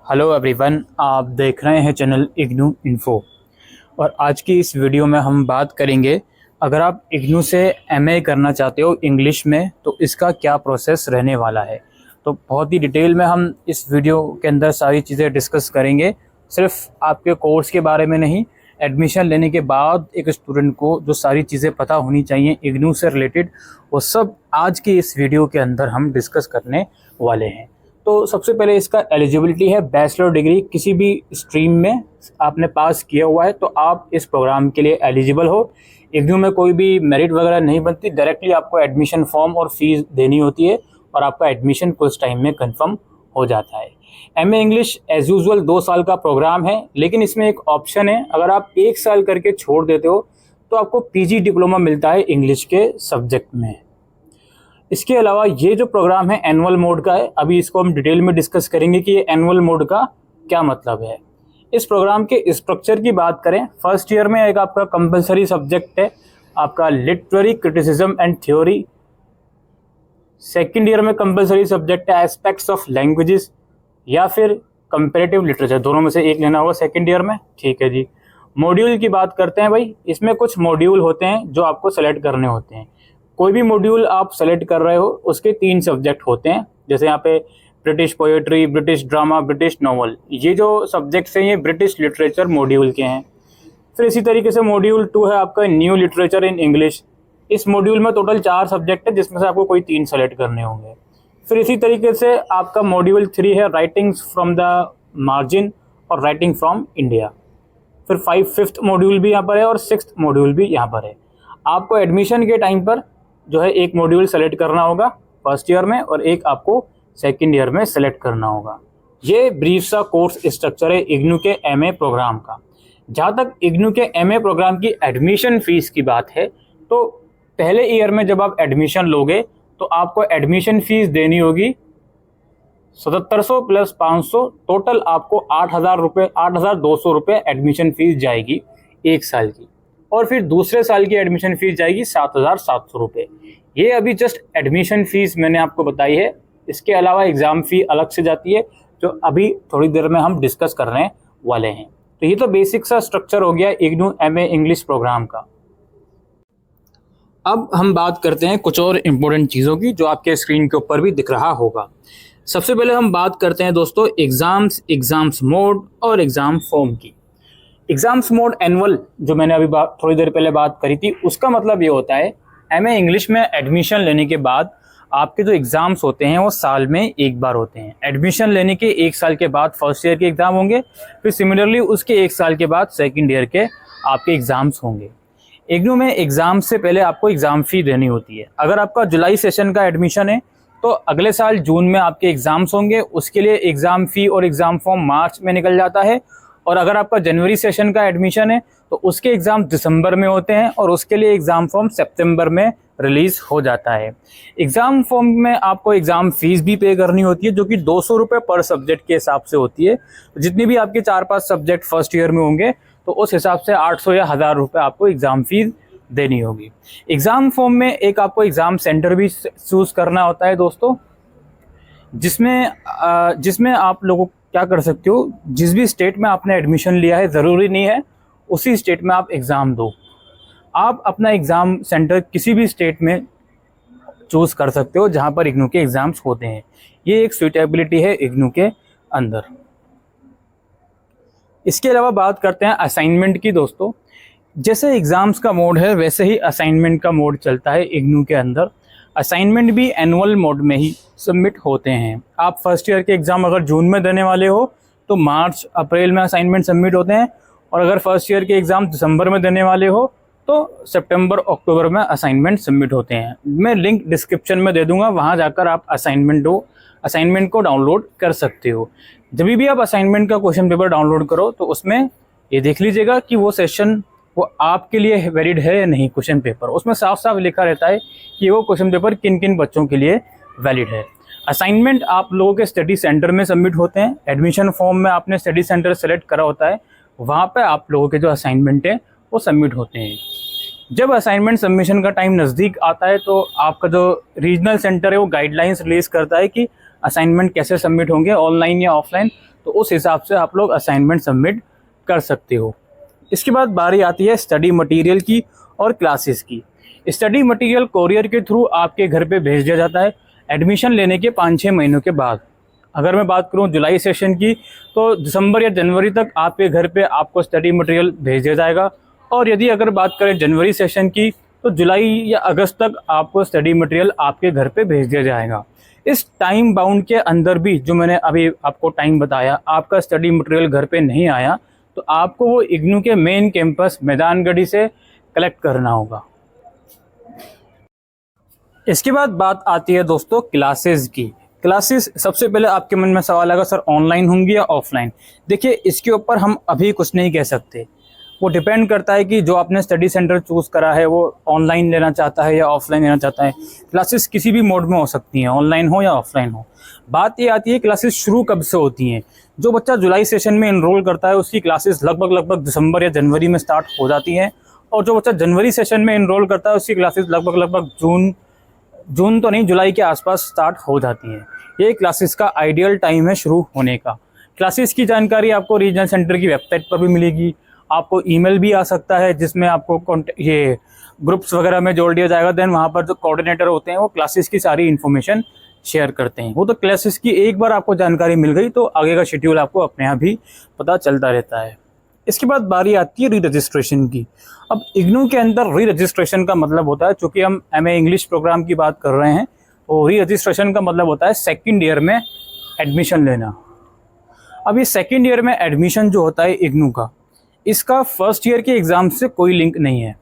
Hello everyone, आप देख रहे हैं चैनल इग्नू इन्फो। और आज की इस वीडियो में हम बात करेंगे, अगर आप इग्नू से एमए करना चाहते हो इंग्लिश में तो इसका क्या प्रोसेस रहने वाला है। तो बहुत ही डिटेल में हम इस वीडियो के अंदर सारी चीज़ें डिस्कस करेंगे। सिर्फ आपके कोर्स के बारे में नहीं, एडमिशन लेने के बाद एक स्टूडेंट को जो सारी चीज़ें पता होनी चाहिए इग्नू से रिलेटेड, वो सब आज की इस वीडियो के अंदर हम डिस्कस करने वाले हैं। तो सबसे पहले इसका एलिजिबिलिटी है बैचलर डिग्री, किसी भी स्ट्रीम में आपने पास किया हुआ है तो आप इस प्रोग्राम के लिए एलिजिबल हो। इग्नू में कोई भी मेरिट वगैरह नहीं बनती, डायरेक्टली आपको एडमिशन फॉर्म और फीस देनी होती है और आपका एडमिशन कुछ टाइम में कंफर्म हो जाता है। एमए इंग्लिश एज यूजुअल 2 साल का प्रोग्राम है, लेकिन इसमें एक ऑप्शन है, अगर आप 1 साल करके छोड़ देते हो तो आपको पीजी डिप्लोमा मिलता है इंग्लिश के सब्जेक्ट में। इसके अलावा ये जो प्रोग्राम है एनुअल मोड का है, अभी इसको हम डिटेल में डिस्कस करेंगे कि ये एनुअल मोड का क्या मतलब है। इस प्रोग्राम के स्ट्रक्चर की बात करें, फर्स्ट ईयर में एक आपका कंपलसरी सब्जेक्ट है आपका literary criticism and theory. Second year में कंपलसरी सब्जेक्ट है एस्पेक्ट्स ऑफ लैंग्वेजेस या फिर कंपैरेटिव लिटरेचर, दोनों में से एक लेना होगा सेकेंड ईयर में। ठीक है जी। मॉड्यूल की बात करते हैं भाई, इसमें कुछ मॉड्यूल होते हैं जो आपको सेलेक्ट करने होते हैं। कोई भी मॉड्यूल आप सेलेक्ट कर रहे हो उसके 3 सब्जेक्ट होते हैं, जैसे यहाँ पे British poetry, British drama, British novel, ये जो सब्जेक्ट्स हैं ये ब्रिटिश लिटरेचर मॉड्यूल के हैं। फिर इसी तरीके से मॉड्यूल 2 है आपका न्यू लिटरेचर इन इंग्लिश। इस मॉड्यूल में टोटल 4 सब्जेक्ट है जिसमें से आपको कोई 3 सेलेक्ट करने होंगे। फिर इसी तरीके से आपका मॉड्यूल 3 है राइटिंग्स फ्रॉम द मार्जिन और राइटिंग फ्रॉम इंडिया। फिर 5th मॉड्यूल भी यहाँ पर है और 6th मॉड्यूल भी यहाँ पर है। आपको एडमिशन के टाइम पर जो है एक मॉड्यूल सेलेक्ट करना होगा फर्स्ट ईयर में और एक आपको सेकंड ईयर में सेलेक्ट करना होगा। ये ब्रीफ सा कोर्स स्ट्रक्चर है इग्नू के एमए प्रोग्राम का। जहाँ तक इग्नू के एमए प्रोग्राम की एडमिशन फीस की बात है, तो पहले ईयर में जब आप एडमिशन लोगे तो आपको एडमिशन फीस देनी होगी 7700 प्लस 500, टोटल आपको 8,200 रुपये एडमिशन फीस जाएगी 1 साल की। और फिर दूसरे साल की एडमिशन फीस जाएगी 7,700 रुपये। ये अभी जस्ट एडमिशन फीस मैंने आपको बताई है। इसके अलावा एग्ज़ाम फ़ी अलग से जाती है जो अभी थोड़ी देर में हम डिस्कस करने वाले हैं। तो ये तो बेसिक सा स्ट्रक्चर हो गया इग्नू एमए इंग्लिश प्रोग्राम का। अब हम बात करते हैं कुछ और इम्पोर्टेंट चीज़ों की जो आपके स्क्रीन के ऊपर भी दिख रहा होगा। सबसे पहले हम बात करते हैं दोस्तों एग्ज़ाम्स मोड और एग्ज़ाम फॉर्म की। एग्ज़ाम्स मोड एनुअल जो मैंने अभी थोड़ी देर पहले बात करी थी, उसका मतलब ये होता है एमए इंग्लिश में एडमिशन लेने के बाद आपके जो एग्ज़ाम्स होते हैं वो साल में एक बार होते हैं। एडमिशन लेने के 1 साल के बाद फर्स्ट ईयर के एग्ज़ाम होंगे, फिर सिमिलरली उसके 1 साल के बाद सेकेंड ईयर के आपके एग्ज़ाम्स होंगे। इग्नू में एग्ज़ाम से पहले आपको एग्ज़ाम फ़ी देनी होती है। अगर आपका जुलाई सेशन का एडमिशन है तो अगले साल जून में आपके एग्ज़ाम्स होंगे, उसके लिए एग्ज़ाम फ़ी और एग्ज़ाम फॉर्म मार्च में निकल जाता है। और अगर आपका जनवरी सेशन का एडमिशन है तो उसके एग्ज़ाम दिसंबर में होते हैं और उसके लिए एग्ज़ाम फॉर्म सितंबर में रिलीज़ हो जाता है। एग्ज़ाम फॉर्म में आपको एग्ज़ाम फ़ीस भी पे करनी होती है जो कि 200 रुपये पर सब्जेक्ट के हिसाब से होती है। जितनी भी आपके 4-5 सब्जेक्ट फर्स्ट ईयर में होंगे तो उस हिसाब से 800 या 1000 रुपये आपको एग्ज़ाम फ़ीस देनी होगी। एग्ज़ाम फॉर्म में एक आपको एग्ज़ाम सेंटर भी चूज़ करना होता है दोस्तों, जिसमें आप लोगों क्या कर सकते हो, जिस भी स्टेट में आपने एडमिशन लिया है ज़रूरी नहीं है उसी स्टेट में आप एग्ज़ाम दो। आप अपना एग्ज़ाम सेंटर किसी भी स्टेट में चूज़ कर सकते हो जहां पर इग्नू के एग्ज़ाम्स होते हैं। ये एक सुइटेबिलिटी है इग्नू के अंदर। इसके अलावा बात करते हैं असाइनमेंट की दोस्तों। जैसे एग्ज़ाम्स का मोड है वैसे ही असाइनमेंट का मोड चलता है इग्नू के अंदर। असाइनमेंट भी एनुअल मोड में ही सबमिट होते हैं। आप फर्स्ट ईयर के एग्ज़ाम अगर जून में देने वाले हो तो मार्च अप्रैल में असाइनमेंट सबमिट होते हैं, और अगर फर्स्ट ईयर के एग्ज़ाम दिसंबर में देने वाले हो तो सितंबर अक्टूबर में असाइनमेंट सबमिट होते हैं। मैं लिंक डिस्क्रिप्शन में दे दूंगा, वहाँ जाकर आप असाइनमेंट को डाउनलोड कर सकते हो। जब भी आप असाइनमेंट का क्वेश्चन पेपर डाउनलोड करो तो उसमें ये देख लीजिएगा कि वो सेशन वो आपके लिए वैलिड है या नहीं। क्वेश्चन पेपर उसमें साफ साफ लिखा रहता है कि वो क्वेश्चन पेपर किन किन बच्चों के लिए वैलिड है। असाइनमेंट आप लोगों के स्टडी सेंटर में सबमिट होते हैं। एडमिशन फॉर्म में आपने स्टडी सेंटर सेलेक्ट करा होता है, वहाँ पे आप लोगों के जो असाइनमेंट है वो सबमिट होते हैं। जब असाइनमेंट सबमिशन का टाइम नज़दीक आता है तो आपका जो रीजनल सेंटर है वो गाइडलाइंस रिलीज़ करता है कि असाइनमेंट कैसे सबमिट होंगे, ऑनलाइन या ऑफलाइन। तो उस हिसाब से आप लोग असाइनमेंट सबमिट कर सकते हो। इसके बाद बारी आती है स्टडी मटेरियल की और क्लासेस की। स्टडी मटेरियल कोरियर के थ्रू आपके घर पे भेज दिया जाता है एडमिशन लेने के 5-6 महीनों के बाद। अगर मैं बात करूं जुलाई सेशन की, तो दिसंबर या जनवरी तक आपके घर पे आपको स्टडी मटेरियल भेज दिया जाएगा। और यदि अगर बात करें जनवरी सेशन की, तो जुलाई या अगस्त तक आपको स्टडी मटेरियल आपके घर पे भेज दिया जाएगा। इस टाइम बाउंड के अंदर भी जो मैंने अभी आपको टाइम बताया, आपका स्टडी मटेरियल घर पे नहीं आया तो आपको वो इग्नू के मेन कैंपस मैदानगढ़ी से कलेक्ट करना होगा। इसके बाद बात आती है दोस्तों क्लासेस की। क्लासेस, सबसे पहले आपके मन में सवाल आएगा सर ऑनलाइन होंगी या ऑफलाइन। देखिए इसके ऊपर हम अभी कुछ नहीं कह सकते, वो डिपेंड करता है कि जो आपने स्टडी सेंटर चूज़ करा है वो ऑनलाइन लेना चाहता है या ऑफलाइन लेना चाहता है। क्लासेस किसी भी मोड में हो सकती हैं, ऑनलाइन हो या ऑफलाइन हो। बात ये आती है क्लासेस शुरू कब से होती हैं। जो बच्चा जुलाई सेशन में इनरोल करता है उसकी क्लासेस लगभग दिसंबर या जनवरी में स्टार्ट हो जाती हैं, और जो बच्चा जनवरी सेशन में इनरोल करता है उसकी क्लासेस लगभग जून तो नहीं, जुलाई के आसपास स्टार्ट हो जाती हैं। ये क्लासेस का आइडियल टाइम है शुरू होने का। क्लासेस की जानकारी आपको रीजनल सेंटर की वेबसाइट पर भी मिलेगी। आपको ईमेल भी आ सकता है जिसमें आपको ये ग्रुप्स वगैरह में जोड़ दिया जाएगा। देन वहाँ पर जो कोऑर्डिनेटर होते हैं वो क्लासेस की सारी इन्फॉर्मेशन शेयर करते हैं। वो तो क्लासेस की एक बार आपको जानकारी मिल गई तो आगे का शेड्यूल आपको अपने आप ही पता चलता रहता है। इसके बाद बारी आती है री रजिस्ट्रेशन की। अब इग्नू के अंदर री रजिस्ट्रेशन का मतलब होता है, चूँकि हम MA इंग्लिश प्रोग्राम की बात कर रहे हैं, तो री रजिस्ट्रेशन का मतलब होता है सेकेंड ईयर में एडमिशन लेना। अब ये सेकेंड ईयर में एडमिशन जो होता है इग्नू का, इसका फर्स्ट ईयर के एग्ज़ाम से कोई लिंक नहीं है।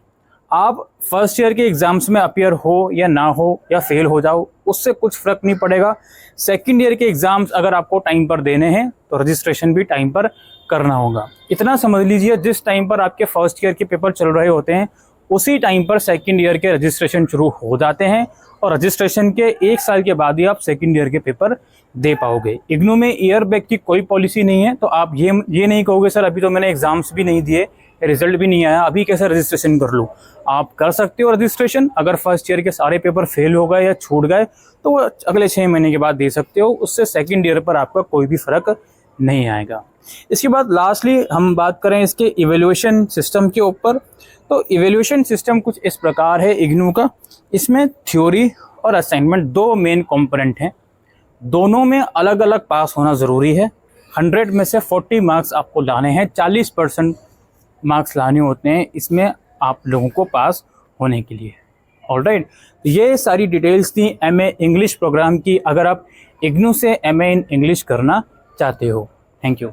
आप फर्स्ट ईयर के एग्ज़ाम्स में अपीयर हो या ना हो या फेल हो जाओ, उससे कुछ फ़र्क नहीं पड़ेगा। सेकेंड ईयर के एग्ज़ाम्स अगर आपको टाइम पर देने हैं तो रजिस्ट्रेशन भी टाइम पर करना होगा। इतना समझ लीजिए जिस टाइम पर आपके फर्स्ट ईयर के पेपर चल रहे होते हैं उसी टाइम पर सेकेंड ईयर के रजिस्ट्रेशन शुरू हो जाते हैं, और रजिस्ट्रेशन के 1 साल के बाद ही आप सेकेंड ईयर के पेपर दे पाओगे। इग्नू में ईयर बैक की कोई पॉलिसी नहीं है, तो आप ये नहीं कहोगे सर अभी तो मैंने एग्ज़ाम्स भी नहीं दिए, रिजल्ट भी नहीं आया, अभी कैसे रजिस्ट्रेशन कर लूँ। आप कर सकते हो रजिस्ट्रेशन। अगर फर्स्ट ईयर के सारे पेपर फेल हो गए या छूट गए तो वो अगले 6 महीने के बाद दे सकते हो, उससे सेकेंड ईयर पर आपका कोई भी फ़र्क नहीं आएगा। इसके बाद लास्टली हम बात करें इसके इवैल्यूएशन सिस्टम के ऊपर, तो इवैल्यूएशन सिस्टम कुछ इस प्रकार है इग्नू का। इसमें थ्योरी और असाइनमेंट 2 मेन कंपोनेंट हैं, दोनों में अलग अलग पास होना ज़रूरी है। 100 में से 40 मार्क्स आपको लाने हैं, 40% मार्क्स लाने होते हैं इसमें आप लोगों को पास होने के लिए। ऑलराइट, ये सारी डिटेल्स थी MA इंग्लिश प्रोग्राम की, अगर आप इग्नू से MA इन इंग्लिश करना चाहते हो। Thank you.